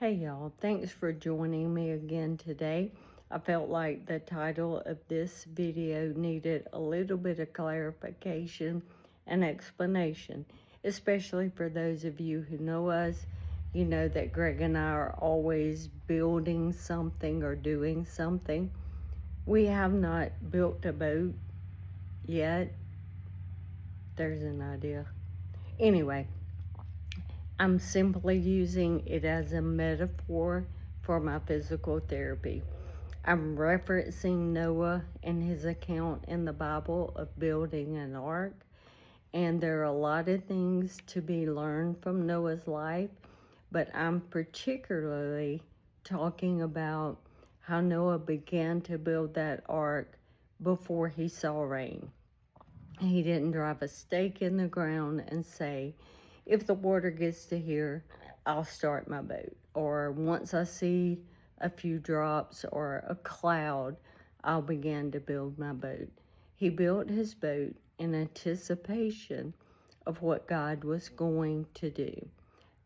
Hey y'all, thanks for joining me again today. I felt like the title of this video needed a little bit of clarification and explanation, especially for those of you who know us. You know that Greg and I are always building something or doing something. We have not built a boat yet. There's an idea. Anyway, I'm simply using it as a metaphor for my physical therapy. I'm referencing Noah and his account in the Bible of building an ark, and there are a lot of things to be learned from Noah's life, but I'm particularly talking about how Noah began to build that ark before he saw rain. He didn't drive a stake in the ground and say, if the water gets to here, I'll start my boat. Or once I see a few drops or a cloud, I'll begin to build my boat. He built his boat in anticipation of what God was going to do.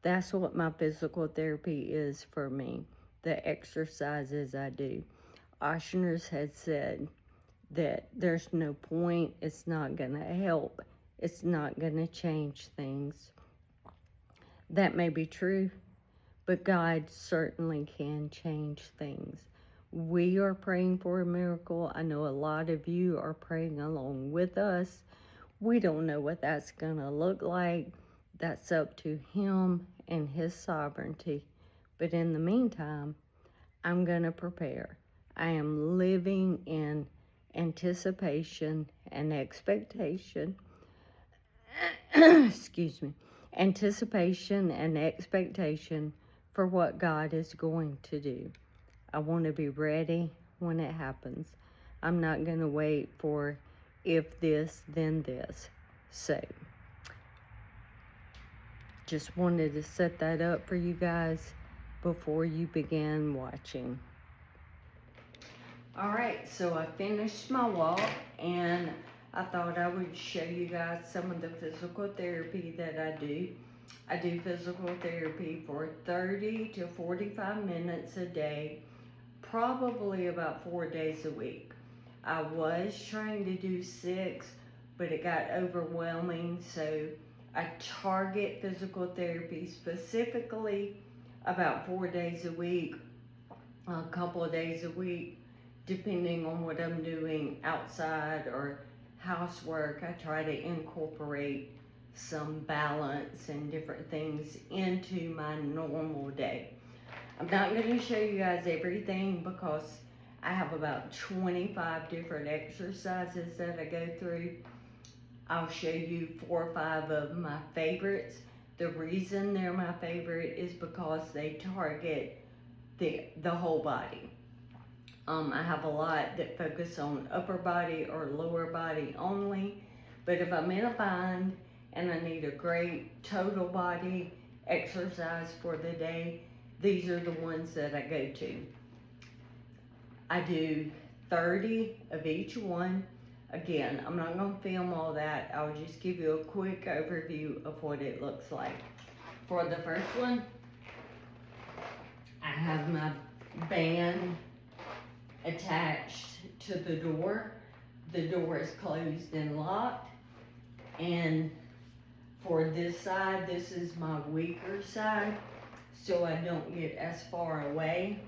That's what my physical therapy is for me, the exercises I do. Oshner's had said that there's no point, it's not going to help, it's not going to change things. That may be true, but God certainly can change things. We are praying for a miracle. I know a lot of you are praying along with us. We don't know what that's going to look like. That's up to Him and His sovereignty. But in the meantime, I'm going to prepare. I am living in anticipation and expectation. Excuse me. Anticipation and expectation for what God is going to do. I want to be ready when it happens. I'm not going to wait for if this, then this. So, just wanted to set that up for you guys before you begin watching. Alright, so I finished my walk and I thought I would show you guys some of the physical therapy that I do. I do physical therapy for 30 to 45 minutes a day, probably about 4 days a week. I was trying to do 6, but it got overwhelming, so I target physical therapy specifically about 4 days a week, a couple of days a week, depending on what I'm doing outside or housework. I try to incorporate some balance and different things into my normal day. I'm not going to show you guys everything because I have about 25 different exercises that I go through. I'll show you 4 or 5 of my favorites. The reason they're my favorite is because they target the whole body. I have a lot that focus on upper body or lower body only, but if I'm in a bind and I need a great total body exercise for the day, these are the ones that I go to. I do 30 of each one. Again, I'm not going to film all that. I'll just give you a quick overview of what it looks like. For the first one, I have my band attached to the door. The door is closed and locked. And for this side, this is my weaker side, so I don't get as far away.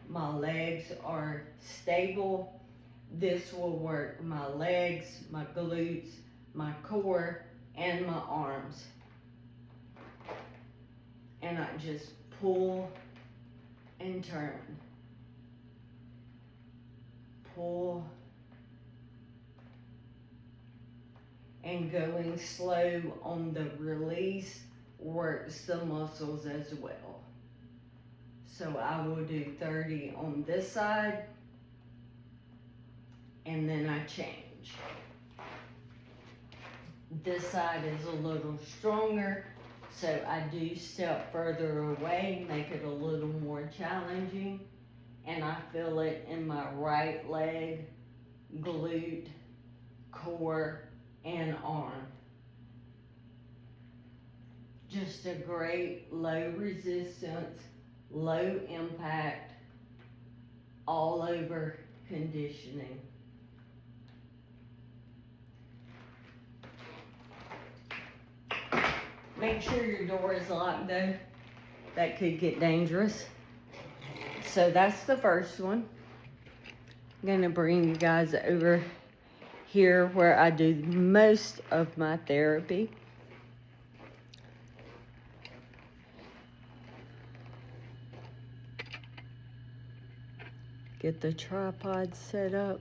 My legs are stable. This will work my legs, my glutes, my core, and my arms. And I just pull and turn. Pull and going slow on the release works the muscles as well. So I will do 30 on this side and then I change. This side is a little stronger, so I do step further away, make it a little more challenging, and I feel it in my right leg, glute, core, and arm. Just a great low resistance, low impact, all over conditioning. Make sure your door is locked though. That could get dangerous. So that's the first one. I'm gonna bring you guys over here where I do most of my therapy. Get the tripod set up.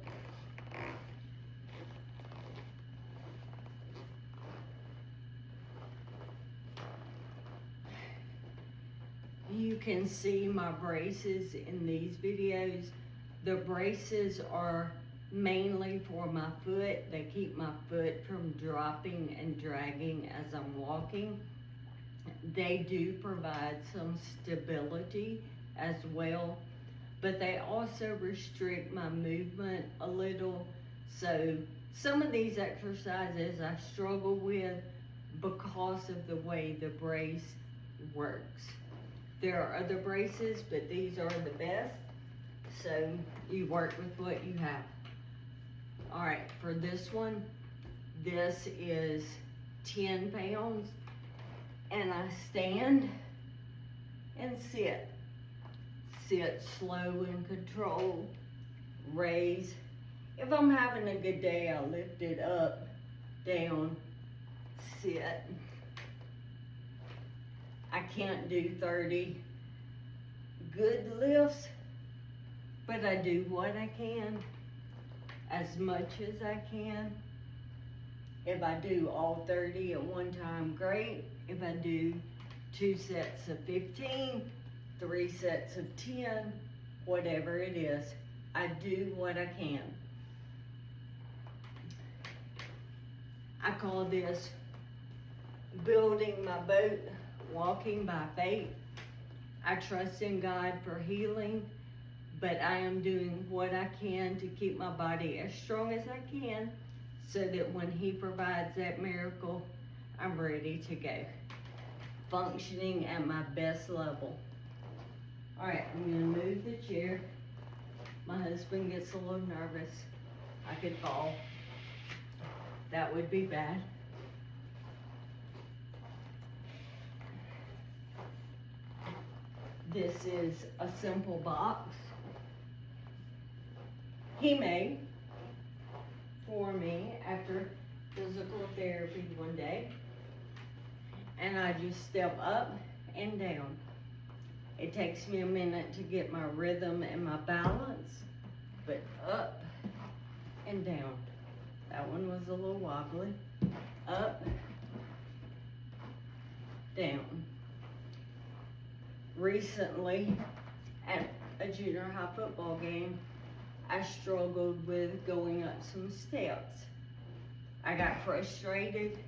You can see my braces in these videos. The braces are mainly for my foot. They keep my foot from dropping and dragging as I'm walking. They do provide some stability as well, but they also restrict my movement a little. So some of these exercises I struggle with because of the way the brace works. There are other braces, but these are the best. So you work with what you have. All right, for this one, this is 10 pounds. And I stand and sit. Sit slow and controlled. Raise. If I'm having a good day, I lift it up, down, sit. I can't do 30 good lifts, but I do what I can, as much as I can. If I do all 30 at one time, great. If I do 2 sets of 15, 3 sets of 10, whatever it is, I do what I can. I call this building my boat, walking by faith. I trust in God for healing, but I am doing what I can to keep my body as strong as I can so that when He provides that miracle, I'm ready to go. Functioning at my best level. All right, I'm gonna move the chair. My husband gets a little nervous. I could fall. That would be bad. This is a simple box he made for me after physical therapy one day. And I just step up and down. It takes me a minute to get my rhythm and my balance, but up and down. That one was a little wobbly. Up, down. Recently, at a junior high football game, I struggled with going up some steps. I got frustrated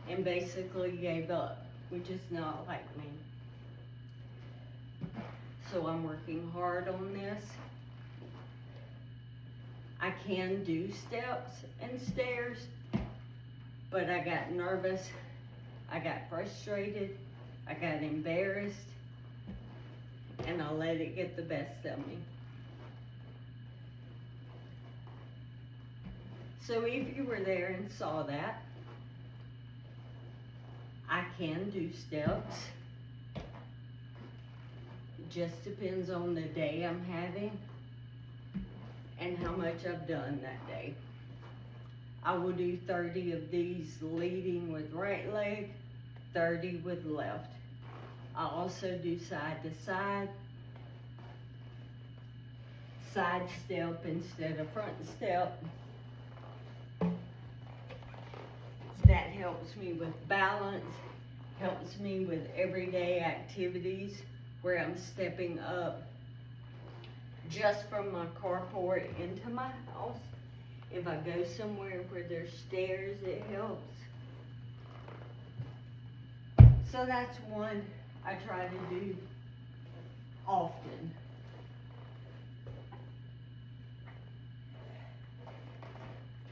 and basically gave up, which is not like me. So I'm working hard on this. I can do steps and stairs, but I got nervous, I got frustrated, I got embarrassed, and I let it get the best of me. So if you were there and saw that, I can do steps. It just depends on the day I'm having and how much I've done that day. I will do 30 of these leading with right leg, 30 with left. I also do side to side, side step instead of front step. That helps me with balance, helps me with everyday activities where I'm stepping up just from my carport into my house. If I go somewhere where there's stairs, it helps. So that's one I try to do often.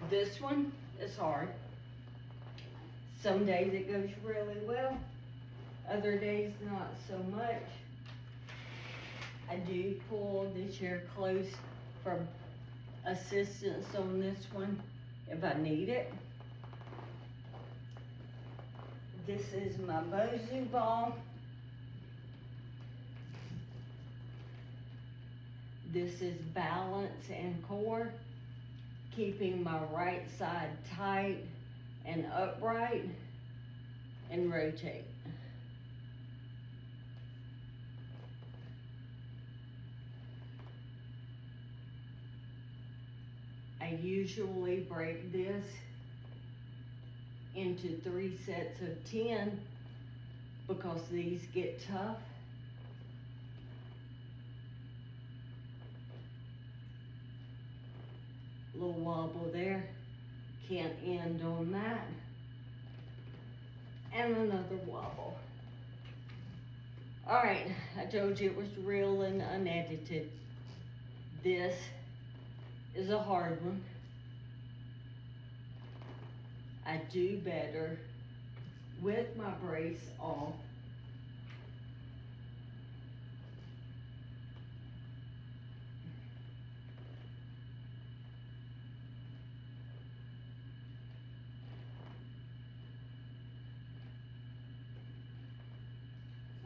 This one is hard. Some days it goes really well. Other days, not so much. I do pull the chair close for assistance on this one if I need it. This is my Bosu ball. This is balance and core, keeping my right side tight and upright, and rotate. I usually break this into 3 sets of 10 because these get tough. Little wobble there, can't end on that. And another wobble. All right, I told you it was real and unedited. This is a hard one. I do better with my brace off.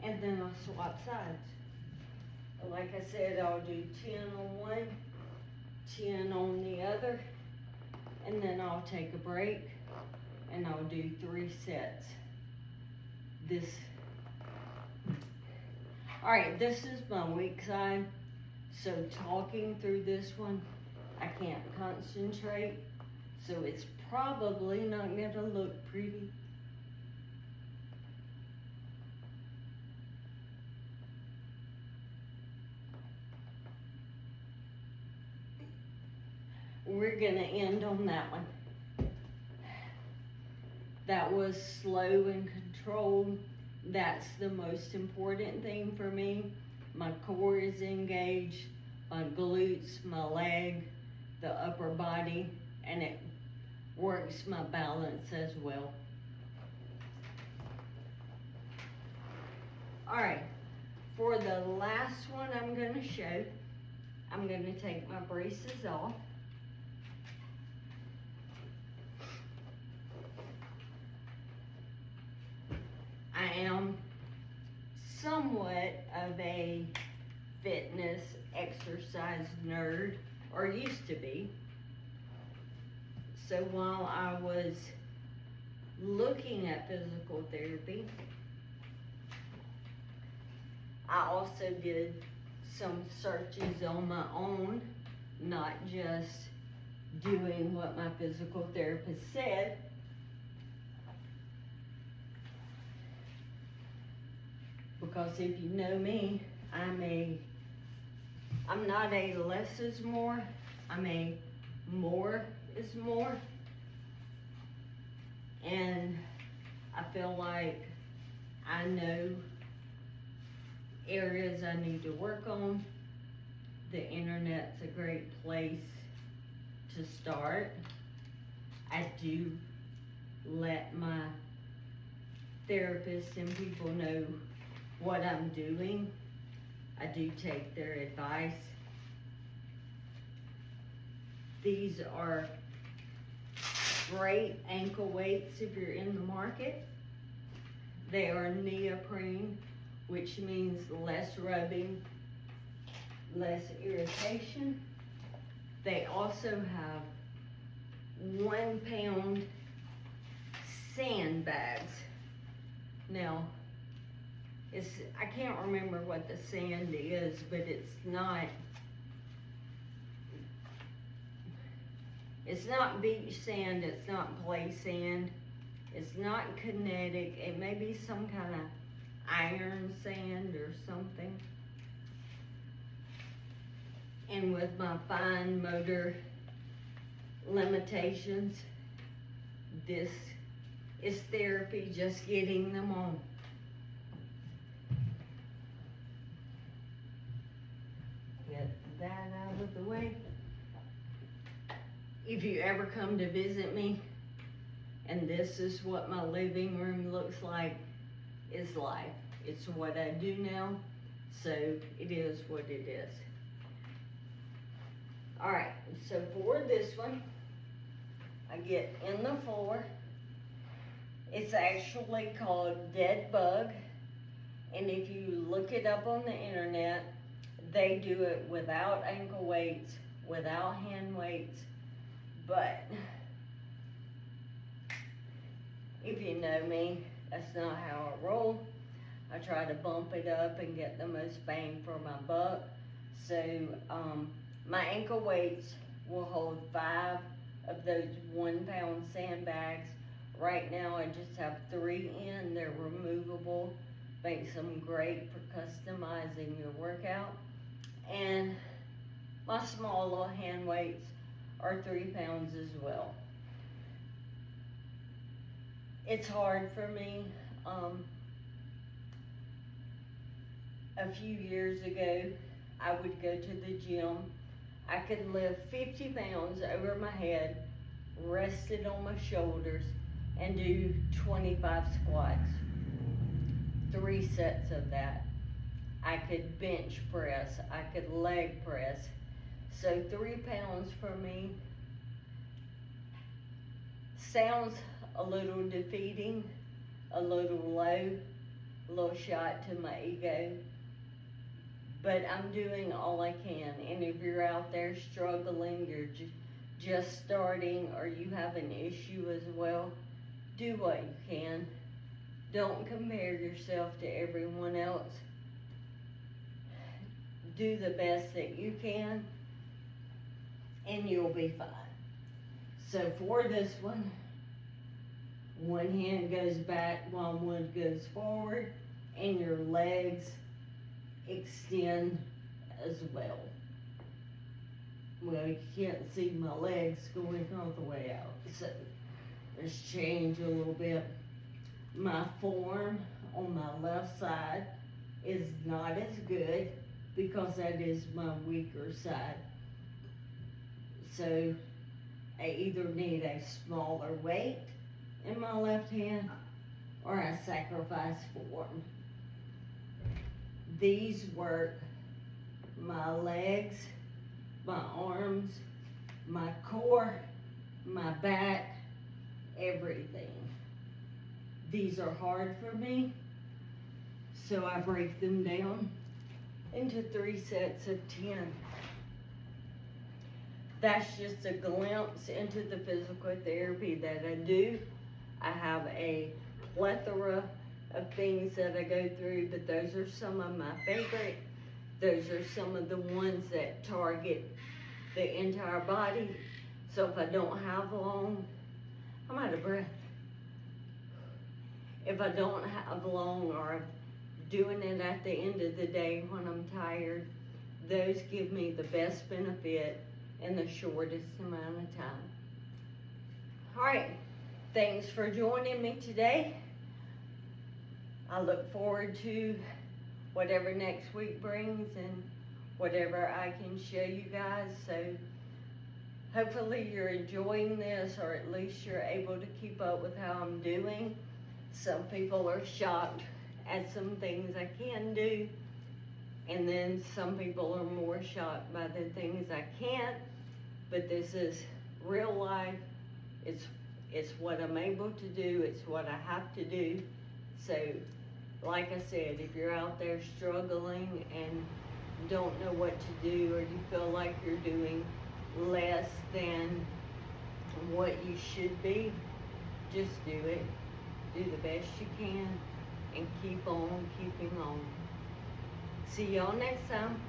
And then I'll swap sides. Like I said, I'll do 10 on one, 10 on the other, and then I'll take a break and I'll do 3 sets. All right, this is my weak side, so talking through this one, I can't concentrate, so it's probably not gonna look pretty. We're gonna end on that one. That was slow and controlled. That's the most important thing for me. My core is engaged, my glutes, my leg, the upper body, and it works my balance as well. All right, for the last one I'm gonna show, I'm gonna take my braces off. I am somewhat of a fitness exercise nerd, or used to be. So while I was looking at physical therapy, I also did some searches on my own, not just doing what my physical therapist said. Because if you know me, I'm not a less is more, I'm a more is more. And I feel like I know areas I need to work on. The internet's a great place to start. I do let my therapists and people know what I'm doing. I do take their advice. These are great ankle weights if you're in the market. They are neoprene, which means less rubbing, less irritation. They also have 1 pound sandbags. Now, I can't remember what the sand is, but it's not beach sand, it's not play sand, it's not kinetic, it may be some kind of iron sand or something. And with my fine motor limitations, this is therapy, just getting them on. Get that out of the way. If you ever come to visit me, and this is what my living room looks like, is life. It's what I do now, so it is what it is. Alright, so for this one, I get in the floor. It's actually called Dead Bug, and if you look it up on the internet, they do it without ankle weights, without hand weights, but if you know me, that's not how I roll. I try to bump it up and get the most bang for my buck. So my ankle weights will hold 5 of those 1 pound sandbags. Right now I just have 3 in. They're removable. Makes them great for customizing your workout. And my small little hand weights are 3 pounds as well. It's hard for me. A few years ago, I would go to the gym. I could lift 50 pounds over my head, rest it on my shoulders, and do 25 squats. 3 sets of that. I could bench press, I could leg press. So 3 pounds for me sounds a little defeating, a little low, a little shot to my ego. But I'm doing all I can, and if you're out there struggling, you're just starting, or you have an issue as well, do what you can. Don't compare yourself to everyone else. Do the best that you can, and you'll be fine. So for this one hand goes back while one goes forward, and your legs extend as well. Well, you can't see my legs going all the way out, so let's change a little bit. My form on my left side is not as good because that is my weaker side. So I either need a smaller weight in my left hand or I sacrifice form. These work my legs, my arms, my core, my back, everything. These are hard for me, so I break them down into 3 sets of 10. That's just a glimpse into the physical therapy that I do. I have a plethora of things that I go through, but those are some of my favorite. Those are some of the ones that target the entire body. So if I don't have long, I'm out of breath. If I don't have long, or I'm doing it at the end of the day when I'm tired, those give me the best benefit in the shortest amount of time. All right, thanks for joining me today. I look forward to whatever next week brings and whatever I can show you guys. So hopefully you're enjoying this, or at least you're able to keep up with how I'm doing. Some people are shocked at some things I can do, and then some people are more shocked by the things I can't. But this is real life. It's what I'm able to do. It's what I have to do. So like I said, if you're out there struggling and don't know what to do, or you feel like you're doing less than what you should be, just do it. Do the best you can and keep on keeping on. See y'all next time.